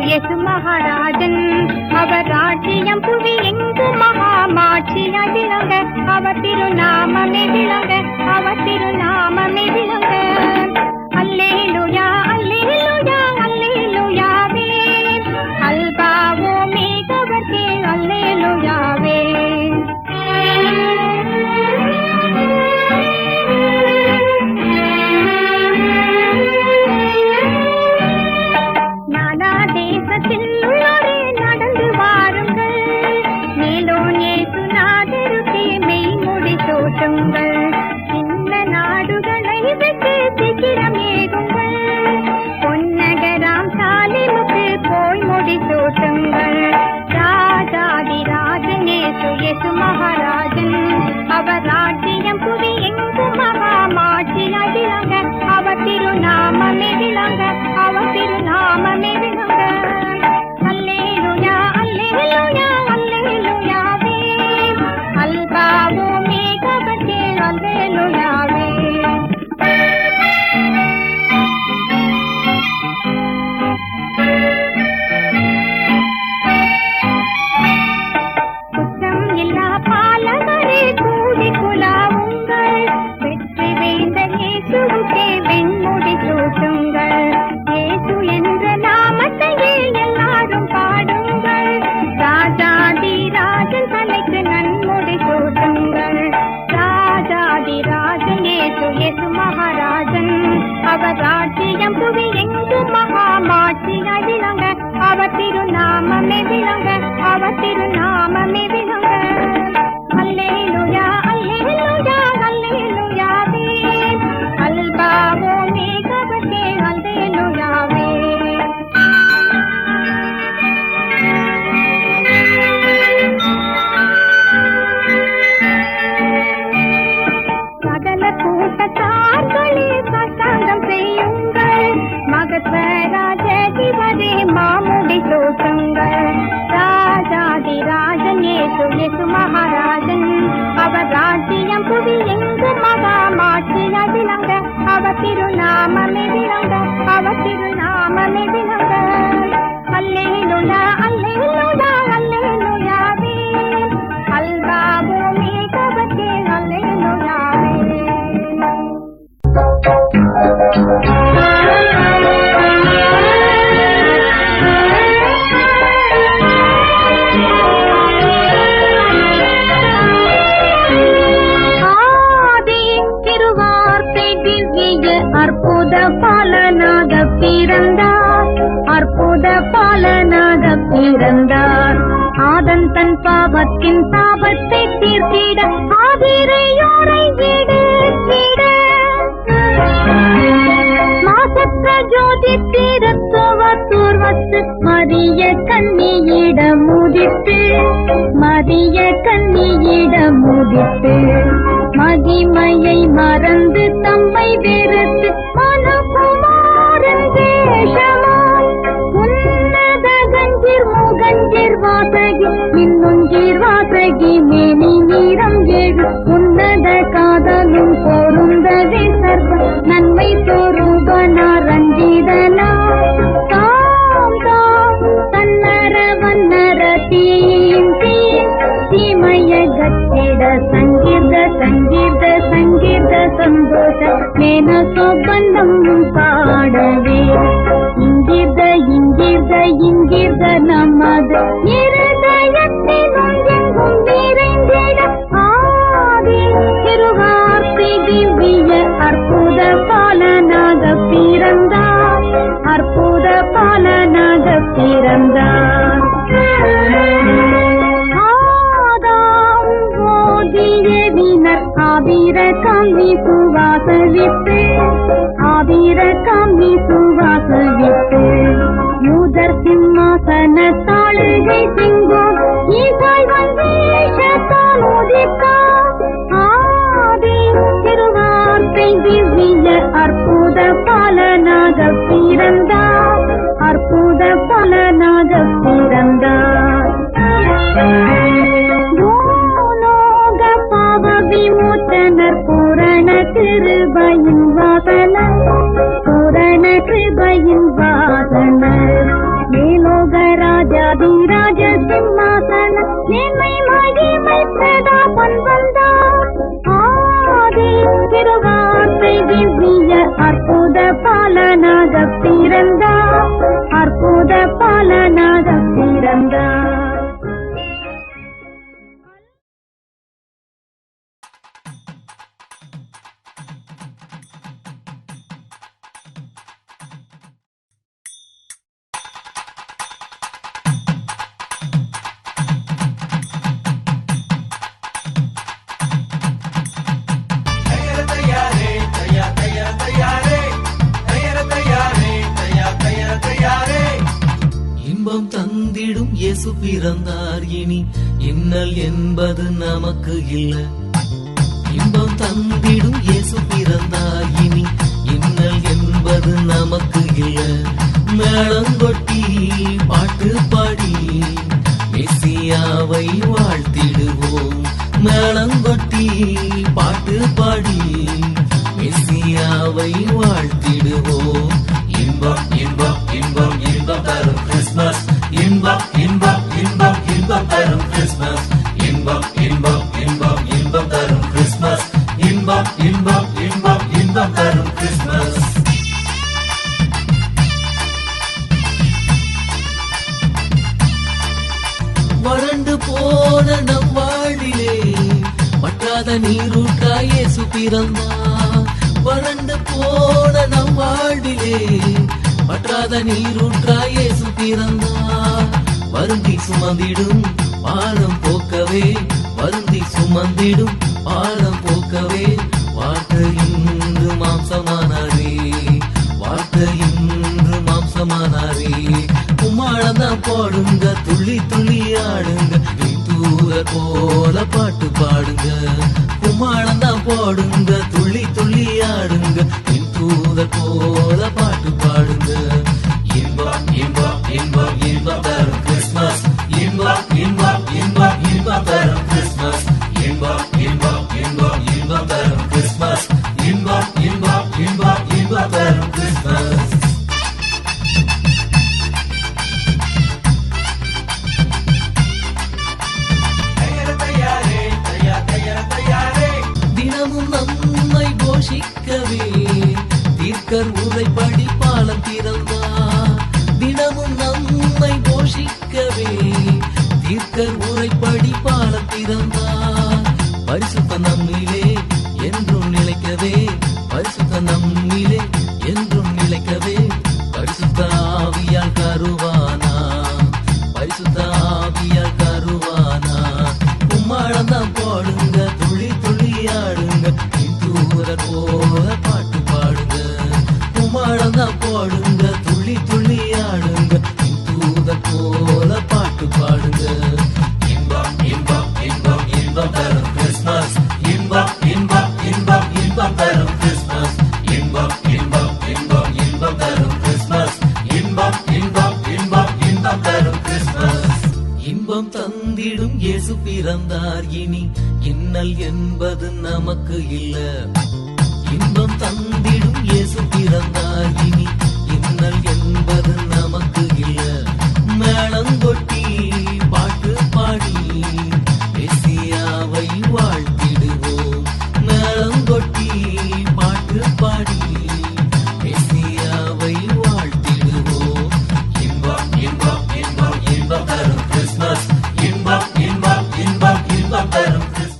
யேசு மகாராஜன். அவர் ராஜ்யம் புவி எங்கு மகாமாட்சியா விளங்க, அவர் திருநாமமே விளங்க, அவர் திருநாமமே விளங்க. அல்லேலூயா அல்லேலூயா அல்லேலூயாவே, அல்பாவோ மேகவர்க்கே அல்லேலூயாவே. நானா தேசத்தில் உள்ளோரே நடந்து வாருங்கள், மேலோன் இயேசுநாதருக்கே மெய்மொழி சூட்டுங்கள். இந்த நாடுகளை விட்டு சீக்கிரம் ஏகுங்கள், பொன்னகராம் சாலிமுக்கு போய் முடி சூட்டுங்கள். ராஜாதி ராஜன் இயேசு யேசு மகாராஜன், அவர் ராஜ்யம் புவி எங்கு மகாமாட்சியா விளங்க, அவர் திருநாமமே விளங்க, அவர் திருநாமமே விளங்க. அல்லேலூயா அல்லேலூயா அல்லேலூயாவே, அல்பாவோ மேகவர்க்கே அல்லேலூயாவே. குற்றம் இல்லா பாலகரே கூடி குலாவுங்கள், வெற்றி வேந்தன் இயேசுவுக்கே வெண்முடி சூட்டுங்கள். இயேசு என்ற நாமத்தையே எல்லாரும் பாடுங்கள், ராஜாதி ராஜன் தலைக்கு நன்முடி சூட்டுங்கள். ராஜாதி ராஜன் இயேசு யேசு மகாராஜன், அவர் ராஜ்யம் புவி எங்கு மகாமாட்சியா விளங்க, அவர் திருநாமமே விளங்க, அவர் திருநாமமே விளங்க. அல்லேலூயா அல்லேலூயா அல்லேலூயாவே, அல்பாவோ மேகவர்க்கே அல்லேலூயாவே. சகல கூட்டத்தார்களே பிரசாந்தம் செய்யுங்கள், மகத்வராஜதிபதே மாமுடி சூட்டுங்கள். ராஜாதி ராஜன் இயேசு யேசு மகாராஜன், அவர் ராஜ்யம் புவி எங்கு மகாமாட்சியா விளங்க, அவர் திருநாமமே விளங்க, அவர் திருநாமமே விளங்க. அல்லேலூயா அல்லேலூயா அல்லேலூயாவே, அல்பாவோ மேகவர்க்கே அல்லேலூயாவே. ஆதி திருவார்த்தை திவ்ய அற்புத பாலனாக பிறந்தார், அற்புத பாலனாக பிறந்தார். ஆதன் தன் பாவத்தின் சாபத்தை தீர்த்திட ஆதிரையோரை விடுத்திட, மாசற்ற ஜோதி தீரத்துவ தூர்வத்து மரிய கன்னியிடம் முதித்து, மரிய கன்னியிடம் முதித்து, மகிமையை மறந்து தம்மை வெறுத்து மனுகுமாரன் வேஷமாய், உன்னத கஞ்சீர் முகஞ்சீர் வாசகி மின்னுஞ்சீர் வாசகி மேனி நீரம் ஏழு, உன்னத காதலும் பொருந்தவே சர்வ நன்மை சொரூபனா ரஞ்சிதனா, தாம் தாம் தன்னர வன்னர தீம் தீம் தீமய கச்சிட சங்கீர்த சங்கீர்த சங்கீர்த சந்தோஷ மேன சோபந்தம் பாடவே, இங்கீர்த இங்கீர்த இங்கீர்த நமது இருதயத்திலும் எங்கும் நிறைந்திட. ஆதி திருவார்த்தை திவ்ய அற்புத பாலனாக பிறந்தார், அற்புத பாலனாக பிறந்தார். ஆதாம் ஓதியவினர் ஆபிர காமி சுவாசவித்து, ஆபிர காமி சுவாசவித்து, யூதர் சிம்மாசன தாளுகை சிங்கம் ஈசாய் வந்தேஷத்தால் உதித்தார். ஆதி திருவார்த்தை திவ்ய அற்புத பாலனாக பிறந்தார், அற்புத பாலனாக பிறந்தார். பூலோக பாவ விமோச்சனர் பூரண கிருபையின் வாசனர், பூரண கிருபையின் வாசனர், மேலோக பிறந்தார், அற்புத பலனாக பிறந்தார். இன்பம் தந்திடும் இயேசு பிறந்தார், இனி இன்னல் என்பது நமக்கு இல்ல. இன்பம் தந்திடும் இயேசு பிறந்தார், இனி இன்னல் என்பது நமக்கு இல்ல. மேளங்கொட்டி பாட்டு பாடி மெசியாவை வாழ்த்திடுவோம். மேளங்கொட்டி பாட்டு பாடி மெசியாவை வாழ்த்திடுவோம். இன்பம் இன்பம் இன்பம் இன்பம் தரும் கிறிஸ்மஸ், இன்பம் இன்பம் இன்பம் இன்பம் தரும் கிறிஸ்மஸ், இன்பம் இன்பம் இன்பம் இன்பம் தரும் கிறிஸ்மஸ், இன்பம் இன்பம் இன்பம் இன்பம் தரும் கிறிஸ்மஸ். வறண்டு போன நம் வாழ்விலே வற்றாத நீரூற்றாய் இயேசு பிறந்தார். வறண்டு போன நம் வாழ்விலே வற்றாத நீரூற்றாய் இயேசு பிறந்தார். வருந்தி சுமந்திடும் பாரம் போக்கவே, வருந்தி சுமந்திடும் பாரம் போக்கவே, வார்த்தை இன்று மாம்சமானாரே, வார்த்தை இன்று மாம்சமானாரே. கும்மாளந்தான் போடுங்க, துள்ளி துள்ளி ஆடுங்க, தூர போல பாட்டு பாடுங்க. கும்மாளந்தான் போடுங்க, துள்ளி துள்ளி ஆடுங்க, தூர போல பாட்டு பாடுங்க. இன்பம் இன்பம் இன்பம் இன்பம் தரும் கிறிஸ்மஸ், இன்பம் இன்பம் இன்பம் இன்பம் தரும் கிறிஸ்மஸ், இன்பம் இன்பம் இன்பம் இன்பம் தரும் கிறிஸ்மஸ், இன்பம் இன்பம் இன்பம் இன்பம் தரும் கிறிஸ்மஸ். தினமும் நம்மை போஷிக்கவே தீர்க்கர் உரைப்படி பாலம் திறந்தார். தினமும் நம்மை போஷிக்கவே தீர்க்கர் உரைப்படி பாலம் திறந்தார். பரிசுத்த நம்மிலே என்றும் நிலைக்கவே, பரிசுத்த நம்மிலே என்றும் நிலைக்கவே, பரிசுத்த ஆவியால் கருவானா, பரிசுத்த ஆவியால் கருவானா. கும்மாளந்தான் போடுங்க, துள்ளி துள்ளி ஆடுங்க, தூரர் போல பாட்டு பாடுங்க. கும்மாளந்தான் போடுங்க, துள்ளி துள்ளி ஆடுங்க, தூதர் போல பாட்டு பாடுங்க. இன்பம் இன்பம் இன்பம் இன்பம் தரும் கிறிஸ்மஸ், இன்பம் இன்பம் இன்பம் இன்பம் தரும் கிறிஸ்மஸ், இன்பம் இன்பம் இன்பம் இன்பம் தரும் கிறிஸ்மஸ், இன்பம் இன்பம் இன்பம் இன்பம் தரும் கிறிஸ்மஸ். இன்பம் தந்திடும் இயேசு பிறந்தார், இனி இன்னல் என்பது நமக்கு இல்ல. இன்பம் தந்திடும் இயேசு பிறந்தார், இனி இன்னல் என்பது நமக்கு இல்ல. மேளங்கொட்டி பாட்டு பாடி மெசியாவை வாழ்த்திடுவோம். மேளங்கொட்டி பாட்டு பாடி மெசியாவை வாழ்த்திடுவோம். இன்பம் இன்பம் இன்பம் இன்பம் தரும் கிறிஸ்மஸ், இன்பம் இன்பம் இன்பம் இன்பம் தரும் Christmas.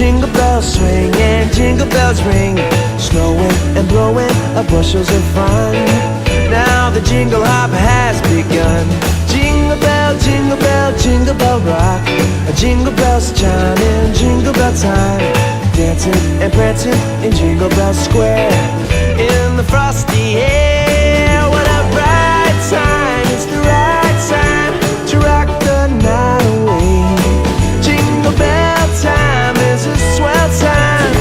jingle bells swing and jingle bells ring. Snowing and blowing up bushels of fun. Now the jingle hop has begun. Jingle bell, jingle bell, jingle bell rock. Jingle bells chiming, jingle bell time. Dancing and prancing in Jingle Bell Square. In the frosty air, what a bright time. It's the right time to rock the night away. Jingle bell time is a swell time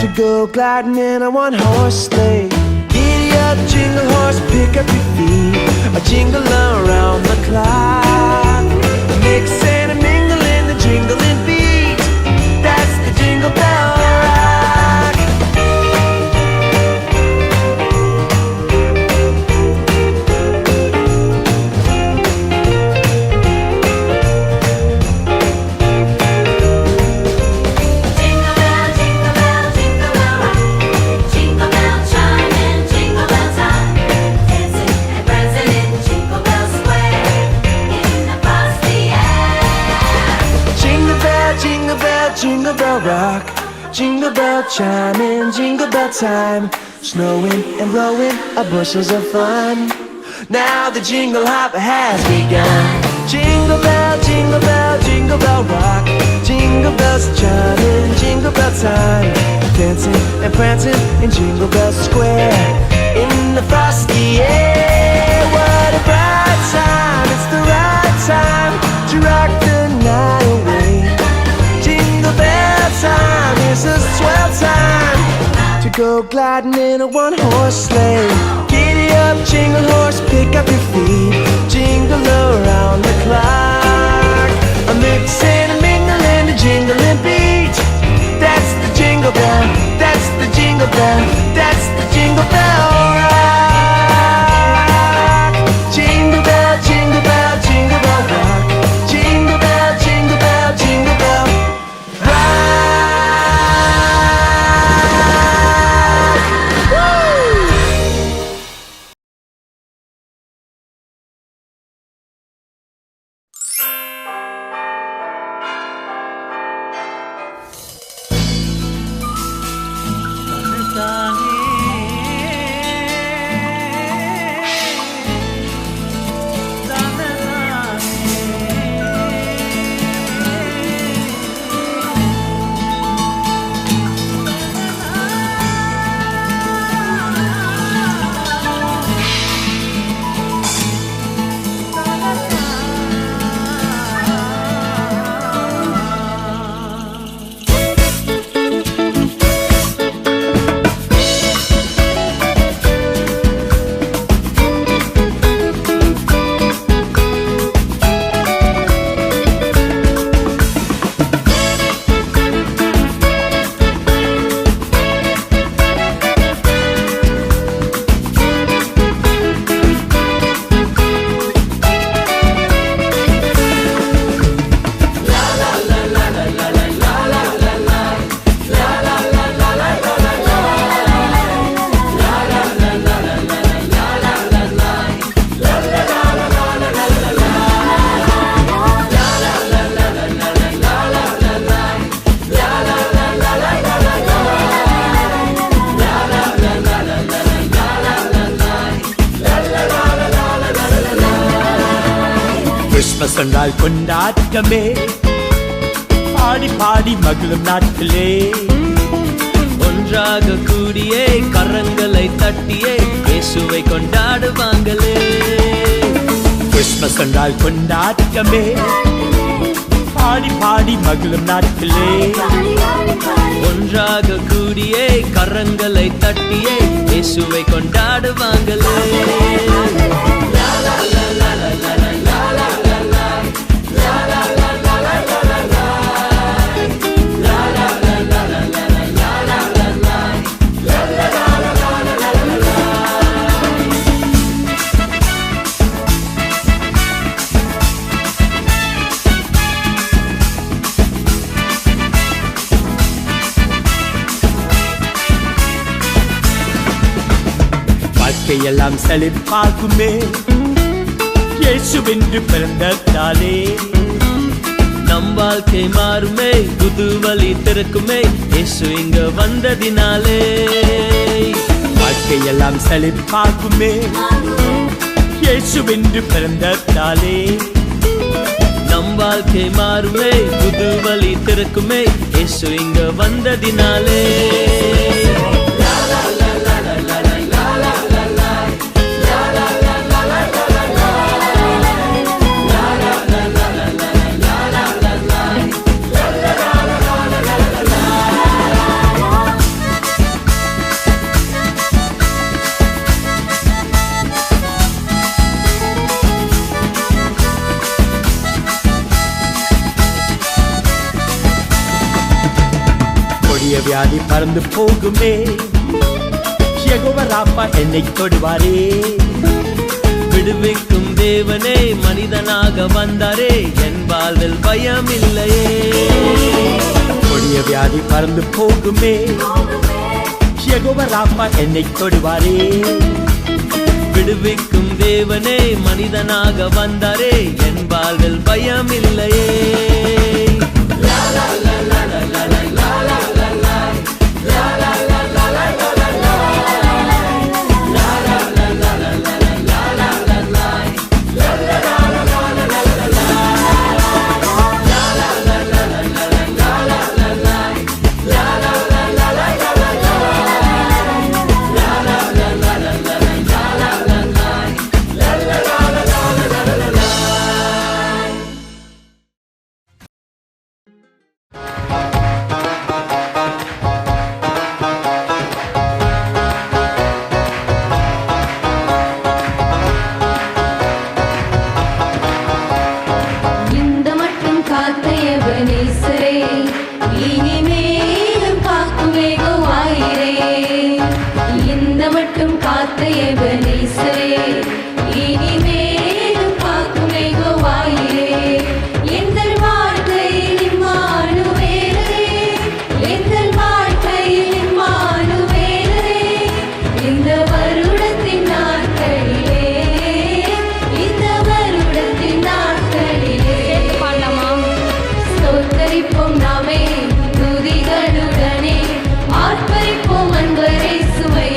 to go gliding in a one-horse sleigh. Giddy up, jingle horse, pick up your feet. A jingle around the clock. Mixing and mingling the jingling beat. That's the Jingle Bell Rock. Jingle bell, jingle bell, jingle bell rock. Jingle bell chiming, jingle bell time. Dancing and prancing in Jingle Bell Square. In the frosty air. Jingle bell, jingle bell, jingle bell rock. Jingle bell chiming, jingle bell time. Snowing and blowing up bushels of fun. Now the jingle hop has begun. Jingle bell, jingle bell, jingle bell rock. Jingle bells chiming, jingle bell time. Dancing and prancing in Jingle Bell Square. In the frosty air, what a bright time. It's the right time to rock the night away. Jingle bell time is a swell time to go gliding in a one-horse sleigh. Giddy up, jingle horse, pick up your feet. Jingle around the clock. A mixing and mingling the jingling beat. That's the jingle bell, that's the jingle bell, that's the Jingle Bell Rock. Jingle bell, jingle bell, jingle bell rock. Jingle bell, jingle bell, jingle bell rock. Woo! Christmas என்றால் கொண்டாட்டமே, பாடி பாடி மகிழும் நாட்களே. ஒன்றாக கூடியே கரங்களை தட்டியே இயேசுவை கொண்டாடுவாங்களே. Christmas என்றால் கொண்டாட்டமே, பாடி பாடி மகிழும் நாட்களே. ஒன்றாக கூடியே கரங்களை தட்டியே இயேசுவை கொண்டாடுவாங்களே. வாழ்க்கையெல்லாம் செழிப்பாகுமே, இயேசுவென்று பிறந்ததாலே. நம் வாழ்க்கை மாறுமே, புது வழி திறக்குமே, இயேசு இங்க வந்ததினாலே. வாழ்க்கையெல்லாம் செழிப்பாகுமே, இயேசுவென்று பிறந்ததாலே. நம் வாழ்க்கை மாறுமே, புது வழி திறக்குமே, இயேசு இங்க வந்ததினாலே. கொடிய வியாதி பறந்து போகுமே, யெகோவா ராப்பா என்னை தொடுவாரே. விடுவிக்கும் தேவனே மனிதனாக வந்தாரே, என் வாழ்வில் பயம் இல்லையே. கொடிய வியாதி பறந்து போகுமே, யெகோவா ராப்பா என்னை தொடுவாரே. விடுவிக்கும் தேவனே மனிதனாக வந்தாரே, என் வாழ்வில் பயம் இல்லையே. இந்த மட்டும் காத்த எபனேசரே, இனிமேலும் காக்கும் யெகோவாயிரே. இந்த மட்டும் காத்த எபனேசரே, இனிமேலும் காக்கும் யெகோவாயிரே. எங்கள் வாழ்க்கையில் இம்மானுவேலரே, எங்கள் வாழ்க்கையில் இம்மானுவேலரே. இந்த வருடத்தின் நாட்களிலே, இந்த வருடத்தின் நாட்களிலே ஸ்தோத்தரிப்போம் நாமே துதிகளுடனே, ஆர்ப்பரிப்போம் அன்பரே சுவை.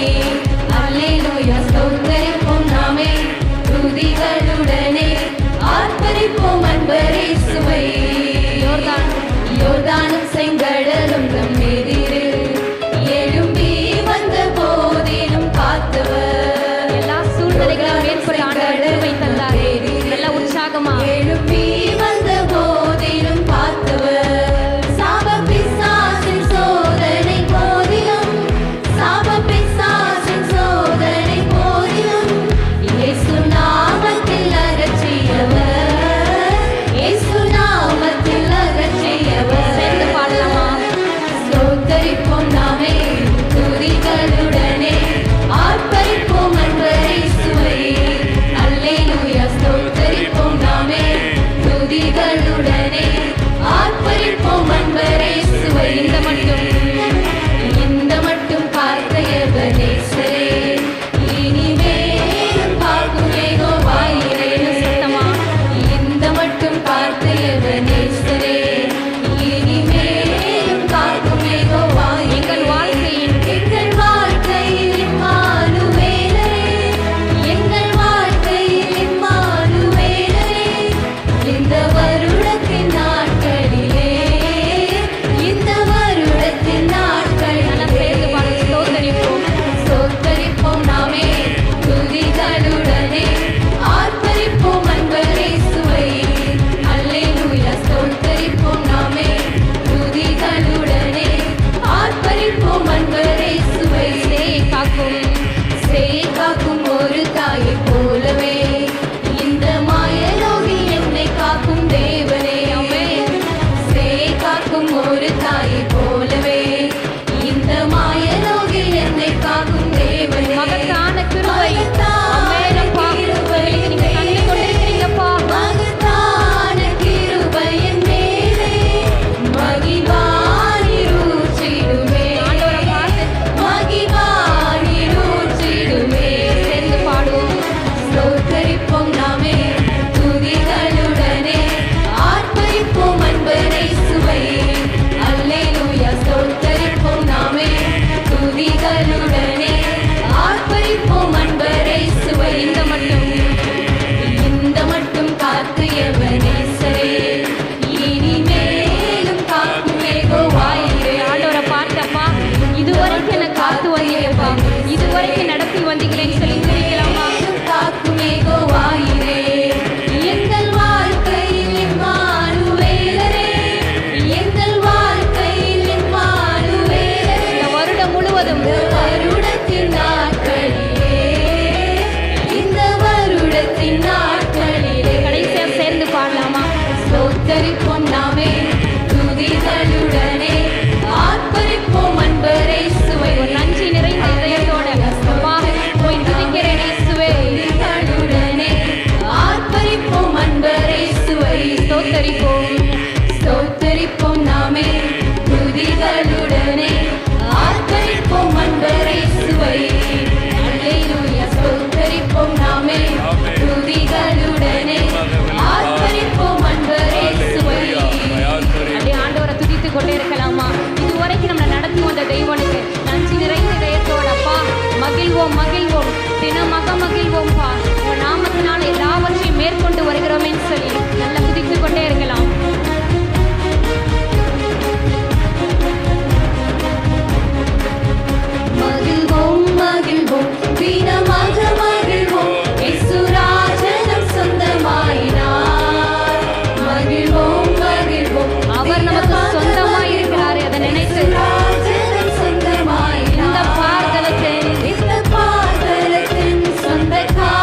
அல்லேலூயா. ஸ்தோத்தரிப்போம் நாமே இதுவரைக்கும் நடத்தி வந்தீங்களேன்னு சொல்லி துதிக்கலாமா? காக்கும் யெகோவாயிரே, எங்கள் வாழ்க்கையில் இம்மானுவேலரே, எங்கள் வாழ்க்கையில் இம்மானுவேலரே. இந்த வருடம் முழுவதும் வருடத்தின் நாட்களிலே, இந்த வருடத்தின் நாட்களிலே கடைசியா சேர்ந்து பாடலாமா? ஸ்தோத்தரிப்போம் நாமே துதிகளுடனே, ஆர்ப்பரிப்போம் அன்பரே சுவை. ஒரு நன்றி நிறைந்த இதயத்தோட அப்பா போய் துதிக்கிறேன் இயேசுவே. துதிகளுடனே ஆர்ப்பரிப்போம் அன்பரே சுவை. ஸ்தோத்தரிப்போம் ஸ்தோத்தரிப்போம் நாமே துதிகளுடனே, ஆர்ப்பரிப்போம் அன்பரே சுவை. அல்லேலூயா. ஸ்தோத்தரிப்போம் நாமே துதிகளுடனே, ஆர்ப்பரிப்போம் அன்பரே சுவை. அப்படியே ஆண்டவரை துதித்துக் கொண்டே இருக்கலாமா? இதுவரைக்கும் நம்மளை நடத்தி வந்த தெய்வனுக்கு நன்றி நிறைந்த இதயத்தோட அப்பா மகிழ்வோம் மகிழ்வோம் தினமாக மகிழ்வோம்ப்பா. உங்க நாமத்தினால எல்லாவற்றையும் மேற்கொண்டு வருகிறோமேன்னு சொல்லி நல்லா துதித்துக் கொண்டே இருக்கலாம். மகிழ்வோம் மகிழ்வோம் தினமாக மகிழ்வோம், இயேசுராஜனம் சொந்தமாயினார். மகிழ்வோம் மகிழ்வோம் அவர் நமக்கு சொந்தமாய் இருக்கிறாரே, அதை நினைத்து இயேசுராஜனம் இந்த சொந்தமாயினார். பார்தலத்தின் இந்த பார்தலத்தின் சொந்தக்காரராய்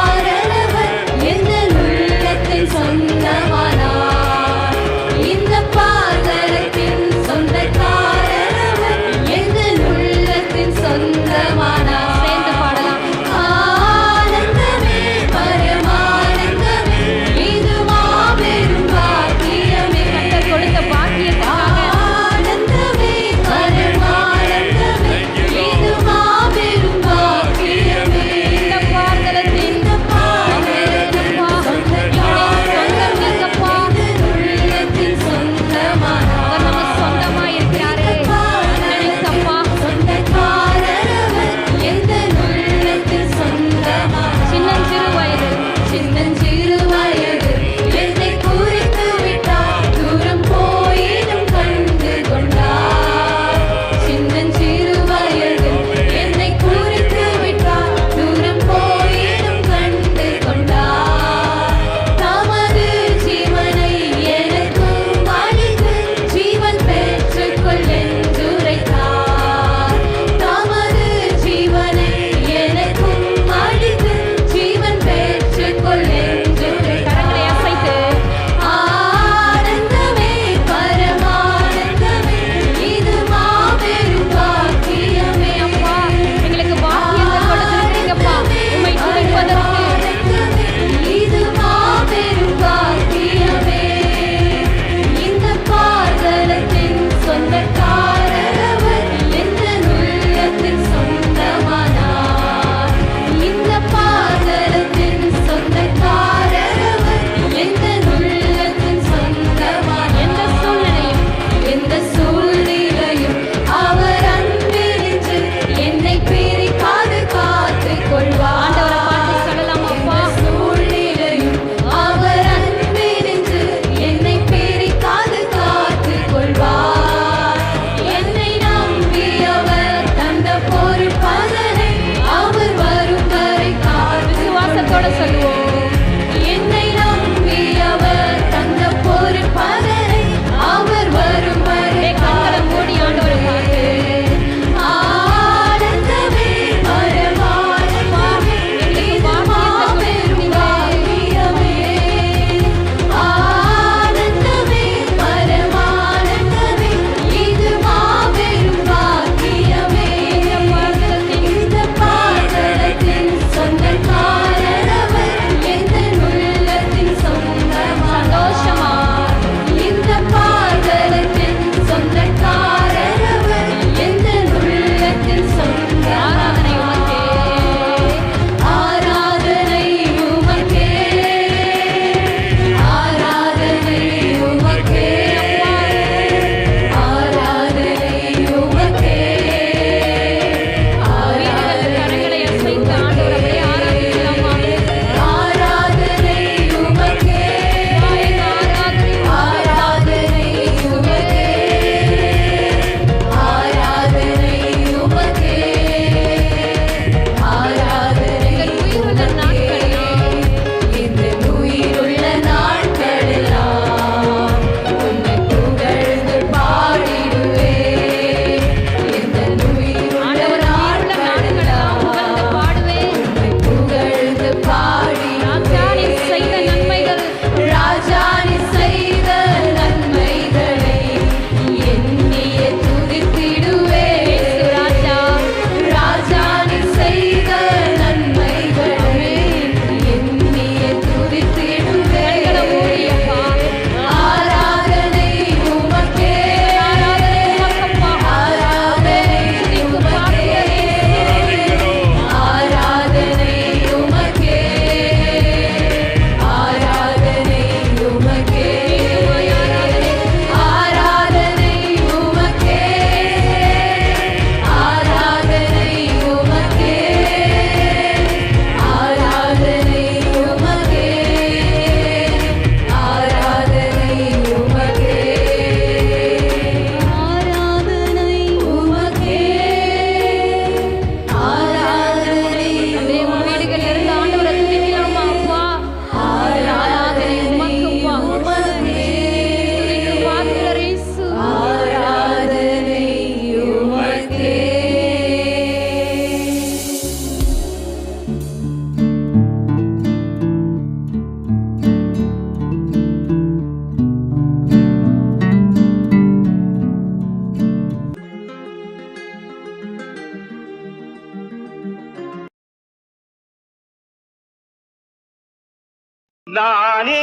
நானே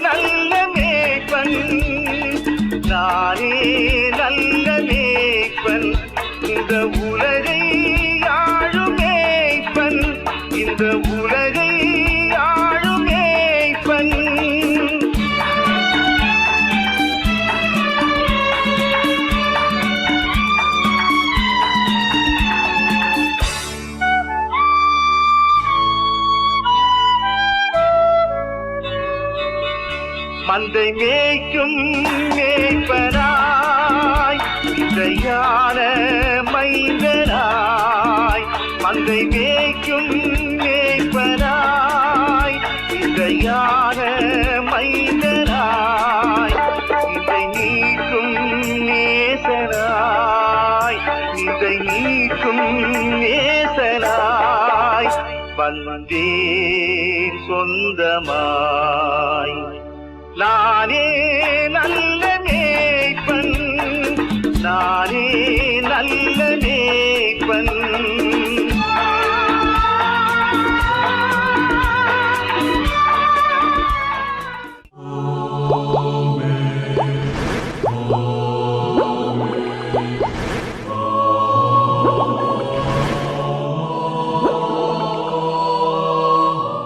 நல்ல மேய்ப்பன், நானே நல்ல மேய்ப்பன், இந்த உலகை ஆளும் மேய்ப்பன், இந்த உலகை ஆளும் மேய்ப்பன். மந்தை மேய்க்கும் மேய்ப்பனாய், இசையான மைந்தனாய், மந்தை மேய்க்கும் மேய்ப்பனாய், இசையான மைந்தனாய், இதை நீக்கும் நேசனாய், இதை நீக்கும் நேசனாய் வந்தேன் சொந்தமாய். நானே நல்ல மேய்ப்பன், நானே நல்ல மேய்ப்பன்.